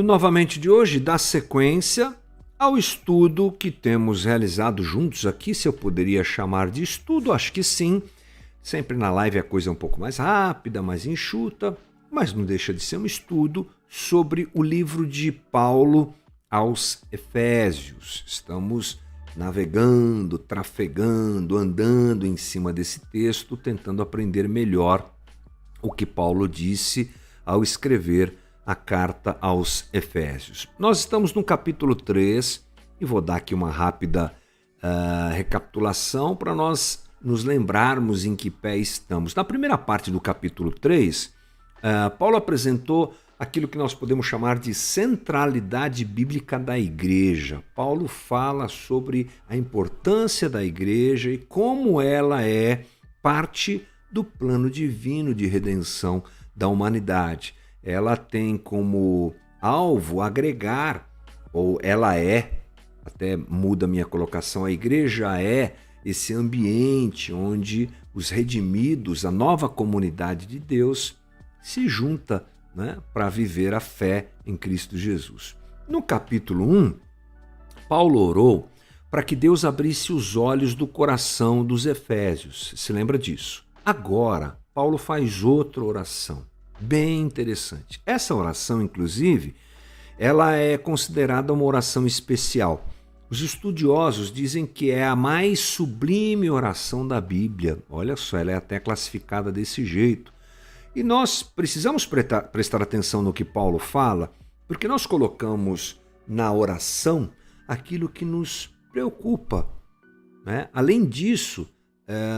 novamente de hoje dá sequência ao estudo que temos realizado juntos aqui. Se eu poderia chamar de estudo, acho que sim. Sempre na live a coisa é um pouco mais rápida, mais enxuta, mas não deixa de ser um estudo sobre o livro de Paulo aos Efésios. Estamos navegando, trafegando, andando em cima desse texto, tentando aprender melhor o que Paulo disse ao escrever a carta aos Efésios. Nós estamos no capítulo 3 e vou dar aqui uma rápida recapitulação para nós nos lembrarmos em que pé estamos. Na primeira parte do capítulo 3, Paulo apresentou aquilo que nós podemos chamar de centralidade bíblica da igreja. Paulo fala sobre a importância da igreja e como ela é parte do plano divino de redenção da humanidade. Ela tem como alvo agregar, ou ela é, até muda a minha colocação, a igreja é esse ambiente onde os redimidos, a nova comunidade de Deus, se junta, né, para viver a fé em Cristo Jesus. No capítulo 1, Paulo orou para que Deus abrisse os olhos do coração dos Efésios. Se lembra disso? Agora, Paulo faz outra oração, bem interessante. Essa oração, inclusive, ela é considerada uma oração especial. Os estudiosos dizem que é a mais sublime oração da Bíblia. Olha só, ela é até classificada desse jeito. E nós precisamos prestar atenção no que Paulo fala, porque nós colocamos na oração aquilo que nos preocupa, né? Além disso,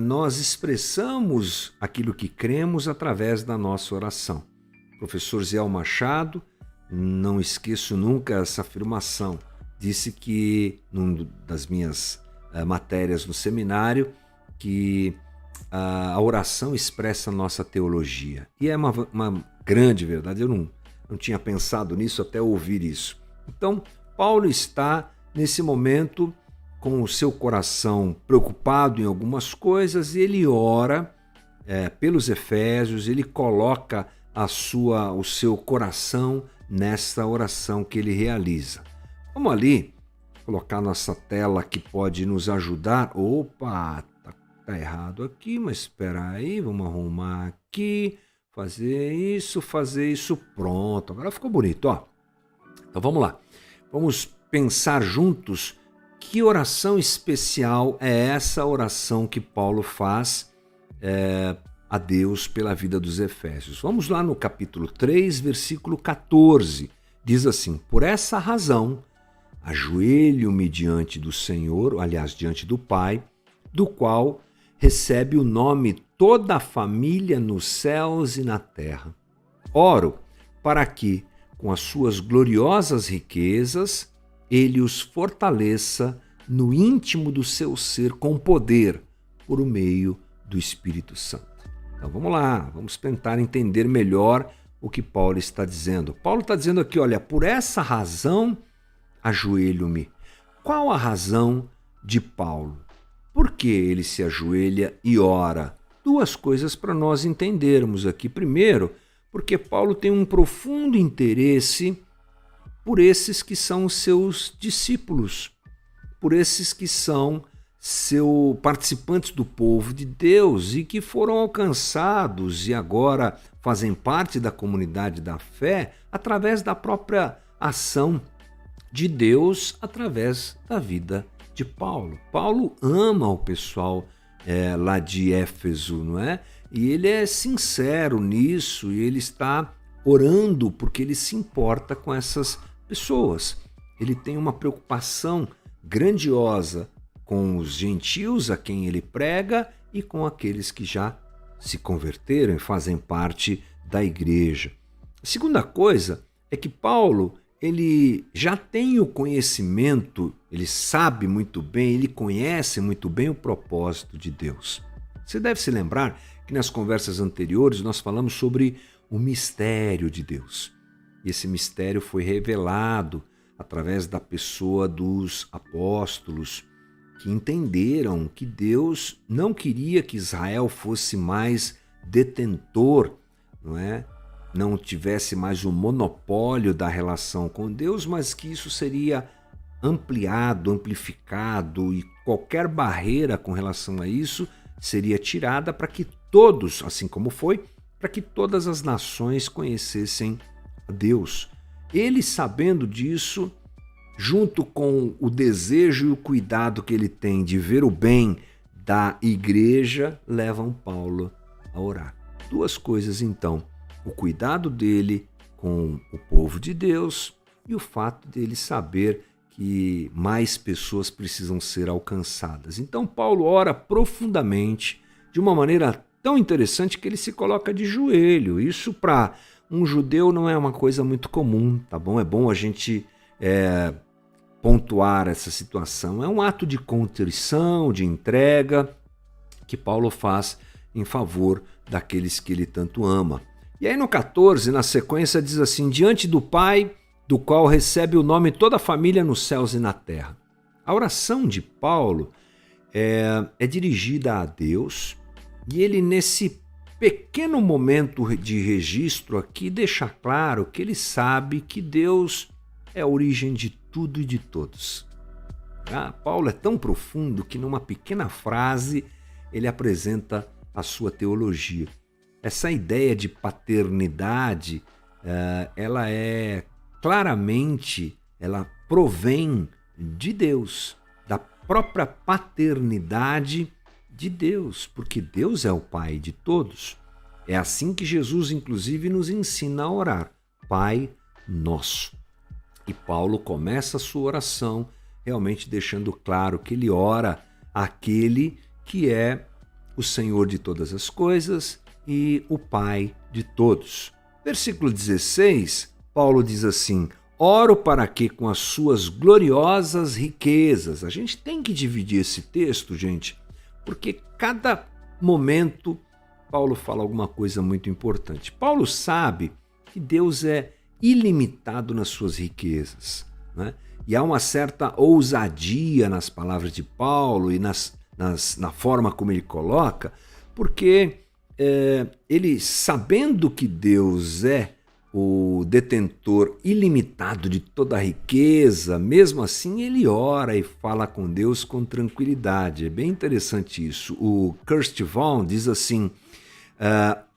nós expressamos aquilo que cremos através da nossa oração. O professor Zé Machado, não esqueço nunca essa afirmação, disse que, numa das minhas matérias no seminário, que a oração expressa a nossa teologia. E é uma grande verdade, eu não tinha pensado nisso até ouvir isso. Então, Paulo está, nesse momento, com o seu coração preocupado em algumas coisas, e ele ora pelos Efésios, ele coloca o seu coração nessa oração que ele realiza. Vamos ali colocar nossa tela que pode nos ajudar. Opa, tá errado aqui, mas espera aí, vamos arrumar aqui, fazer isso, pronto. Agora ficou bonito, ó. Então vamos lá, vamos pensar juntos que oração especial é essa oração que Paulo faz a Deus pela vida dos Efésios. Vamos lá no capítulo 3, versículo 14. Diz assim: por essa razão, ajoelho-me diante do Senhor, aliás, diante do Pai, do qual recebe o nome toda a família nos céus e na terra. Oro para que, com as suas gloriosas riquezas, ele os fortaleça no íntimo do seu ser com poder, por meio do Espírito Santo. Então vamos lá, vamos tentar entender melhor o que Paulo está dizendo. Paulo está dizendo aqui, olha, por essa razão ajoelho-me. Qual a razão de Paulo? Por que ele se ajoelha e ora? Duas coisas para nós entendermos aqui. Primeiro, porque Paulo tem um profundo interesse por esses que são os seus discípulos, por esses que são participantes do povo de Deus e que foram alcançados e agora fazem parte da comunidade da fé através da própria ação de Deus, através da vida de Paulo. Paulo ama o pessoal lá de Éfeso, não é? E ele é sincero nisso e ele está orando porque ele se importa com essas pessoas. Ele tem uma preocupação grandiosa com os gentios a quem ele prega e com aqueles que já se converteram e fazem parte da igreja. A segunda coisa é que Paulo, ele já tem o conhecimento, ele sabe muito bem, ele conhece muito bem o propósito de Deus. Você deve se lembrar que nas conversas anteriores nós falamos sobre o mistério de Deus. E esse mistério foi revelado através da pessoa dos apóstolos, que entenderam que Deus não queria que Israel fosse mais detentor, não é, não tivesse mais o monopólio da relação com Deus, mas que isso seria ampliado, amplificado, e qualquer barreira com relação a isso seria tirada para que todos, assim como foi, para que todas as nações conhecessem a Deus. Ele, sabendo disso, junto com o desejo e o cuidado que ele tem de ver o bem da igreja, levam Paulo a orar. Duas coisas, então: o cuidado dele com o povo de Deus e o fato dele saber que mais pessoas precisam ser alcançadas. Então Paulo ora profundamente, de uma maneira tão interessante que ele se coloca de joelho. Isso para um judeu não é uma coisa muito comum, tá bom? É bom a gente pontuar essa situação. É um ato de contrição, de entrega, que Paulo faz em favor daqueles que ele tanto ama. E aí no 14, na sequência, diz assim: diante do Pai, do qual recebe o nome toda a família nos céus e na terra. A oração de Paulo é dirigida a Deus, e ele, nesse pequeno momento de registro aqui, deixa claro que ele sabe que Deus é a origem de tudo e de todos. Paulo é tão profundo que numa pequena frase ele apresenta a sua teologia. Essa ideia de paternidade, ela ela provém de Deus, da própria paternidade de Deus, porque Deus é o Pai de todos. É assim que Jesus, inclusive, nos ensina a orar: Pai Nosso. E Paulo começa a sua oração realmente deixando claro que ele ora àquele que é o Senhor de todas as coisas e o Pai de todos. Versículo 16, Paulo diz assim: oro para que com as suas gloriosas riquezas. A gente tem que dividir esse texto, gente, porque cada momento Paulo fala alguma coisa muito importante. Paulo sabe que Deus é ilimitado nas suas riquezas, né? E há uma certa ousadia nas palavras de Paulo e na forma como ele coloca, porque ele, sabendo que Deus é o detentor ilimitado de toda a riqueza, mesmo assim ele ora e fala com Deus com tranquilidade. É bem interessante isso. O Kurt Vaughn diz assim: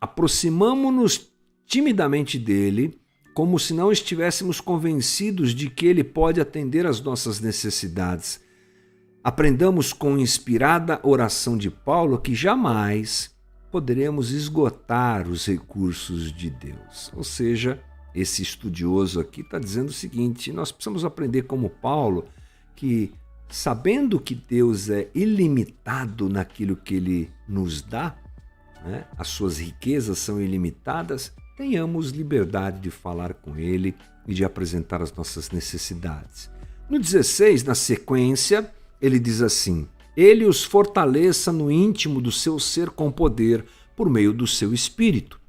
aproximamo-nos timidamente dele, como se não estivéssemos convencidos de que ele pode atender às nossas necessidades. Aprendamos com inspirada oração de Paulo que jamais poderemos esgotar os recursos de Deus. Ou seja, esse estudioso aqui está dizendo o seguinte: nós precisamos aprender como Paulo, que sabendo que Deus é ilimitado naquilo que ele nos dá, né, as suas riquezas são ilimitadas, tenhamos liberdade de falar com ele e de apresentar as nossas necessidades. No 16, na sequência, ele diz assim: ele os fortaleça no íntimo do seu ser com poder, por meio do seu Espírito,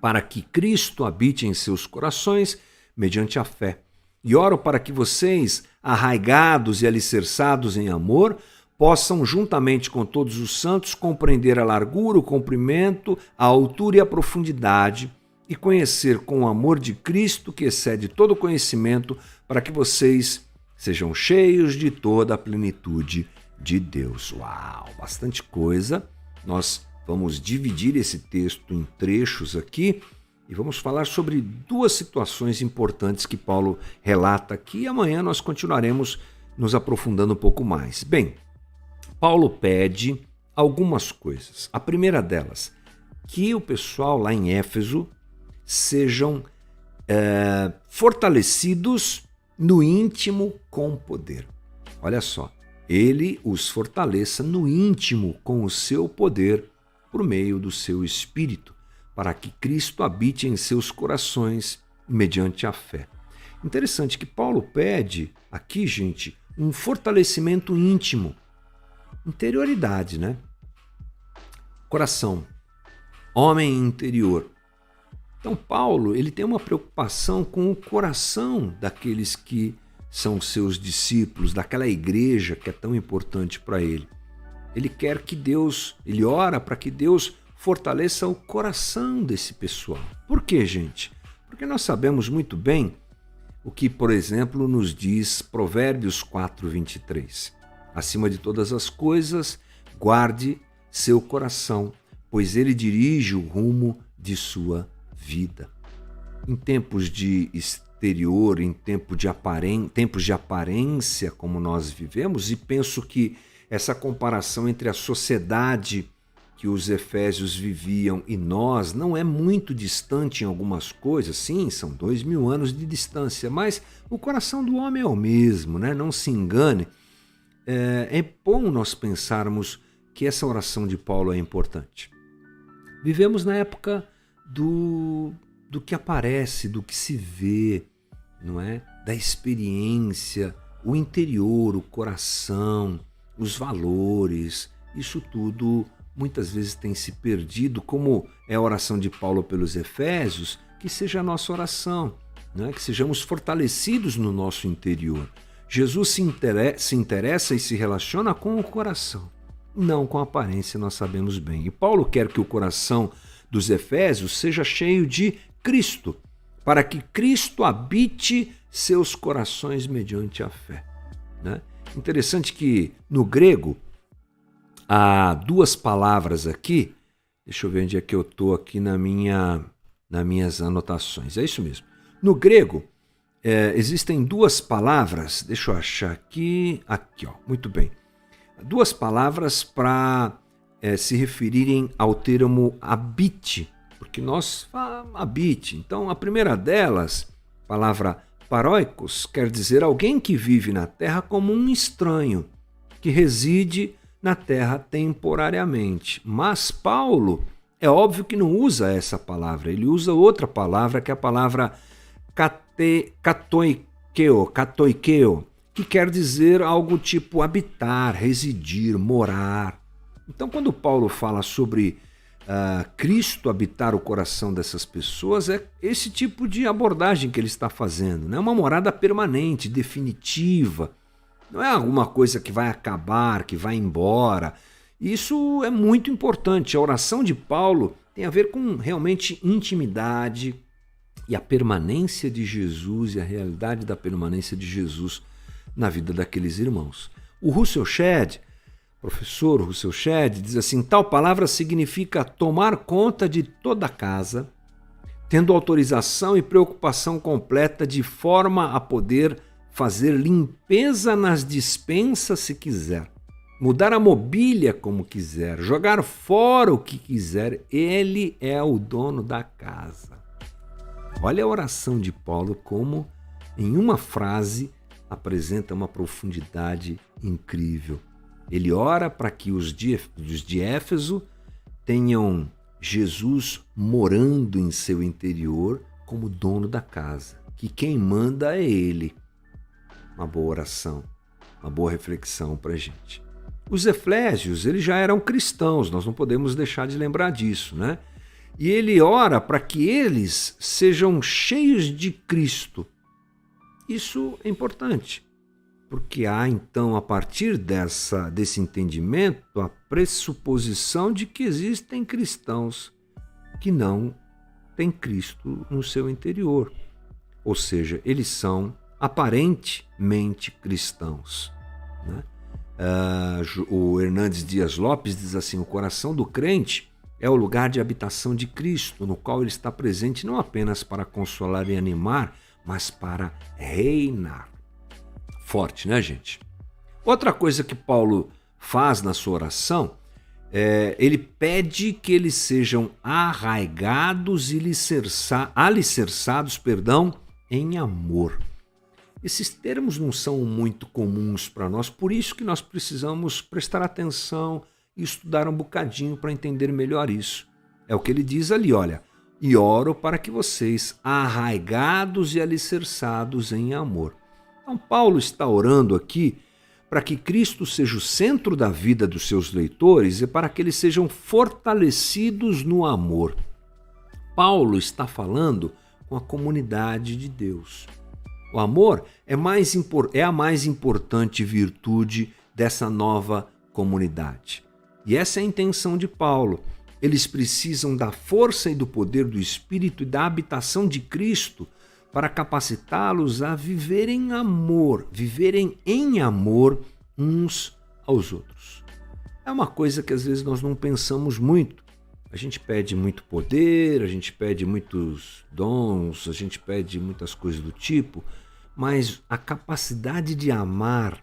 para que Cristo habite em seus corações mediante a fé. E oro para que vocês, arraigados e alicerçados em amor, possam, juntamente com todos os santos, compreender a largura, o comprimento, a altura e a profundidade, e conhecer com o amor de Cristo, que excede todo conhecimento, para que vocês sejam cheios de toda a plenitude de Deus. Uau, bastante coisa. Nós vamos dividir esse texto em trechos aqui e vamos falar sobre duas situações importantes que Paulo relata aqui, e amanhã nós continuaremos nos aprofundando um pouco mais. Bem, Paulo pede algumas coisas. A primeira delas, que o pessoal lá em Éfeso sejam fortalecidos no íntimo com poder. Olha só, ele os fortaleça no íntimo com o seu poder por meio do seu Espírito, para que Cristo habite em seus corações mediante a fé. Interessante que Paulo pede aqui, gente, um fortalecimento íntimo, interioridade, né? Coração, homem interior. Então Paulo, ele tem uma preocupação com o coração daqueles que são seus discípulos, daquela igreja que é tão importante para ele. Ele quer que Deus, ele ora para que Deus fortaleça o coração desse pessoal. Por quê, gente? Porque nós sabemos muito bem o que, por exemplo, nos diz Provérbios 4:23. Acima de todas as coisas, guarde seu coração, pois ele dirige o rumo de sua vida. Em tempos de exterior, em tempos de aparência como nós vivemos, e penso que essa comparação entre a sociedade que os efésios viviam e nós não é muito distante em algumas coisas. Sim, são 2000 anos de distância, mas o coração do homem é o mesmo, né? Não se engane. É bom nós pensarmos que essa oração de Paulo é importante. Vivemos na época do que aparece, do que se vê, não é? Da experiência, o interior, o coração, os valores, isso tudo muitas vezes tem se perdido, como é a oração de Paulo pelos Efésios, que seja a nossa oração, né? Que sejamos fortalecidos no nosso interior. Jesus se interessa e se relaciona com o coração, não com a aparência, nós sabemos bem. E Paulo quer que o coração dos Efésios seja cheio de Cristo, para que Cristo habite seus corações mediante a fé, né? Interessante que no grego há duas palavras aqui, deixa eu ver onde é que eu estou aqui nas minhas anotações, é isso mesmo. No grego existem duas palavras, deixa eu achar aqui, ó, muito bem. Duas palavras para se referirem ao termo habite, porque nós habite. Então a primeira delas, a palavra paróikos, quer dizer alguém que vive na terra como um estranho, que reside na terra temporariamente. Mas Paulo, é óbvio que não usa essa palavra, ele usa outra palavra, que é a palavra katoikeo, que quer dizer algo tipo habitar, residir, morar. Então, quando Paulo fala sobre Cristo habitar o coração dessas pessoas, é esse tipo de abordagem que ele está fazendo, né? Uma morada permanente, definitiva. Não é alguma coisa que vai acabar, que vai embora. Isso é muito importante. A oração de Paulo tem a ver com realmente intimidade e a permanência de Jesus e a realidade da permanência de Jesus na vida daqueles irmãos. O Russell Shedd, professor Russell Shedd, diz assim: tal palavra significa tomar conta de toda a casa, tendo autorização e preocupação completa de forma a poder fazer limpeza nas despensas se quiser, mudar a mobília como quiser, jogar fora o que quiser, ele é o dono da casa. Olha a oração de Paulo como, em uma frase, apresenta uma profundidade incrível. Ele ora para que os de Éfeso tenham Jesus morando em seu interior como dono da casa, que quem manda é ele. Uma boa oração, uma boa reflexão para a gente. Os Efésios, eles já eram cristãos, nós não podemos deixar de lembrar disso, né? E ele ora para que eles sejam cheios de Cristo. Isso é importante, porque há então, a partir desse entendimento, a pressuposição de que existem cristãos que não têm Cristo no seu interior. Ou seja, eles são aparentemente cristãos, né? O Hernandes Dias Lopes diz assim: o coração do crente é o lugar de habitação de Cristo, no qual ele está presente não apenas para consolar e animar, mas para reinar. Forte, né, gente? Outra coisa que Paulo faz na sua oração, ele pede que eles sejam arraigados e alicerçados, em amor. Esses termos não são muito comuns para nós, por isso que nós precisamos prestar atenção e estudar um bocadinho para entender melhor isso. É o que ele diz ali, olha: e oro para que vocês, arraigados e alicerçados em amor. Então Paulo está orando aqui para que Cristo seja o centro da vida dos seus leitores e para que eles sejam fortalecidos no amor. Paulo está falando com a comunidade de Deus. O amor é a mais importante virtude dessa nova comunidade. E essa é a intenção de Paulo, Eles precisam da força e do poder do Espírito e da habitação de Cristo para capacitá-los a viverem em amor uns aos outros. É uma coisa que às vezes nós não pensamos muito. A gente pede muito poder, a gente pede muitos dons, a gente pede muitas coisas do tipo, mas a capacidade de amar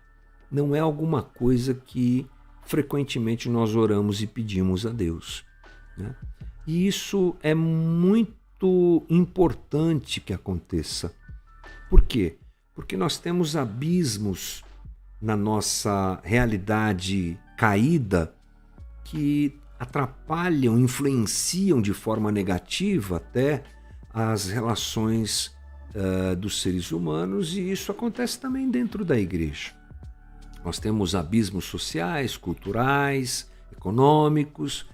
não é alguma coisa que frequentemente nós oramos e pedimos a Deus, né? E isso é muito importante que aconteça. Por quê? Porque nós temos abismos na nossa realidade caída que atrapalham, influenciam de forma negativa até as relações dos seres humanos, e isso acontece também dentro da igreja. Nós temos abismos sociais, culturais, econômicos,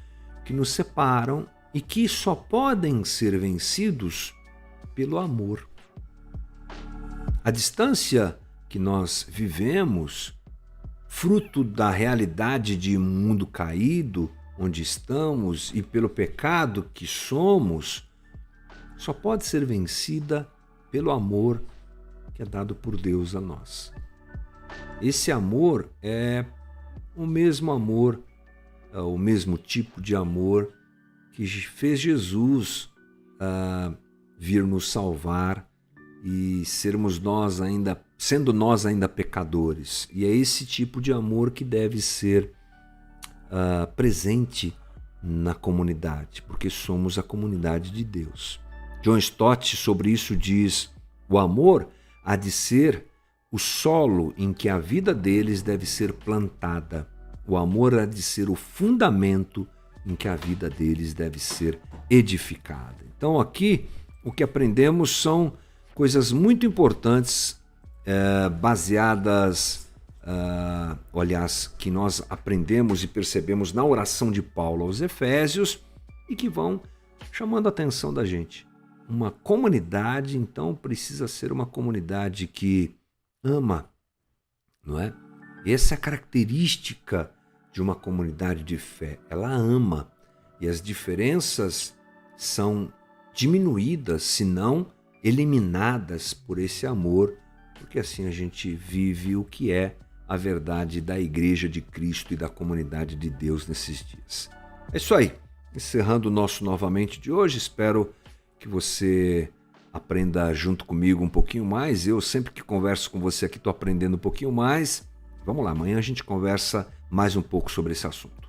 que nos separam e que só podem ser vencidos pelo amor. A distância que nós vivemos, fruto da realidade de um mundo caído, onde estamos, e pelo pecado que somos, só pode ser vencida pelo amor que é dado por Deus a nós. Esse amor é o mesmo amor, o mesmo tipo de amor que fez Jesus vir nos salvar e sendo nós ainda pecadores. E é esse tipo de amor que deve ser presente na comunidade, porque somos a comunidade de Deus. John Stott sobre isso diz: o amor há de ser o solo em que a vida deles deve ser plantada. O amor há de ser o fundamento em que a vida deles deve ser edificada. Então aqui o que aprendemos são coisas muito importantes, baseadas, que nós aprendemos e percebemos na oração de Paulo aos Efésios e que vão chamando a atenção da gente. Uma comunidade, então, precisa ser uma comunidade que ama, não é? Essa é a característica de uma comunidade de fé. Ela ama, e as diferenças são diminuídas, se não eliminadas por esse amor, porque assim a gente vive o que é a verdade da Igreja de Cristo e da comunidade de Deus nesses dias. É isso aí. Encerrando o nosso Novamente de hoje, espero que você aprenda junto comigo um pouquinho mais. Eu sempre que converso com você aqui estou aprendendo um pouquinho mais. Vamos lá, amanhã a gente conversa mais um pouco sobre esse assunto.